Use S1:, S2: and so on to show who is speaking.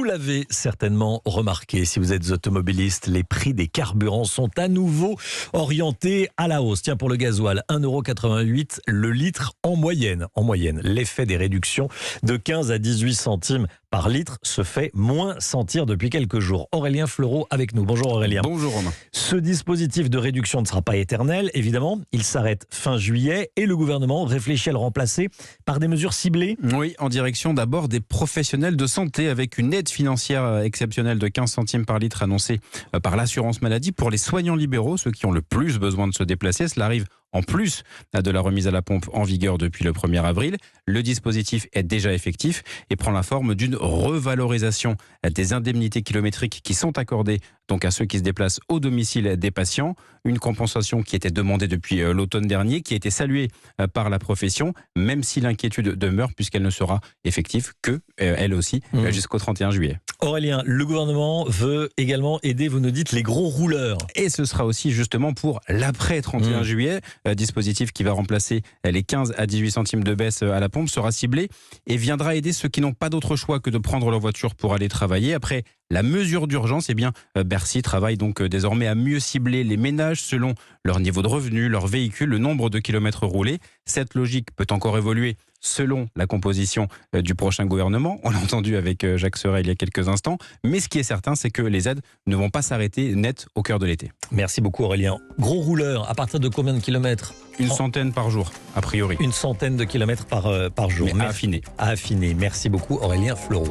S1: l'avez certainement remarqué, si vous êtes automobiliste, les prix des carburants sont à nouveau orientés à la hausse. Tiens, pour le gasoil, 1,88 € le litre en moyenne. En moyenne, l'effet des réductions de 15 à 18 centimes par litre se fait moins sentir depuis quelques jours. Aurélien Fleureau avec nous. Bonjour Aurélien.
S2: Bonjour Romain.
S1: Ce dispositif de réduction ne sera pas éternel, évidemment. Il s'arrête fin juillet et le gouvernement réfléchit à le remplacer par des mesures ciblées.
S2: Oui, en direction d'abord des professionnels de santé avec une aide financière exceptionnelle de 15 centimes par litre annoncée par l'assurance maladie pour les soignants libéraux, ceux qui ont le plus besoin de se déplacer. Cela arrive en plus de la remise à la pompe en vigueur depuis le 1er avril. Le dispositif est déjà effectif et prend la forme d'une revalorisation des indemnités kilométriques qui sont accordées donc à ceux qui se déplacent au domicile des patients. Une compensation qui était demandée depuis l'automne dernier, qui a été saluée par la profession, même si l'inquiétude demeure puisqu'elle ne sera effective que, elle aussi, jusqu'au 31 juillet.
S1: Aurélien, le gouvernement veut également aider, vous nous dites, les gros rouleurs.
S2: Et ce sera aussi justement pour l'après 31 juillet. Dispositif qui va remplacer les 15 à 18 centimes de baisse à la pompe sera ciblé et viendra aider ceux qui n'ont pas d'autre choix que de prendre leur voiture pour aller travailler. Après la mesure d'urgence, Bercy travaille donc désormais à mieux cibler les ménages selon leur niveau de revenu, leur véhicule, le nombre de kilomètres roulés. Cette logique peut encore évoluer selon la composition du prochain gouvernement. On l'a entendu avec Jacques Serret il y a quelques instants. Mais ce qui est certain, c'est que les aides ne vont pas s'arrêter net au cœur de l'été.
S1: Merci beaucoup Aurélien. Gros rouleur, à partir de combien de kilomètres ?
S2: Une centaine par jour, a priori.
S1: Une centaine de kilomètres par jour.
S2: Mais à affiner.
S1: À affiner. Merci beaucoup Aurélien Fleureau.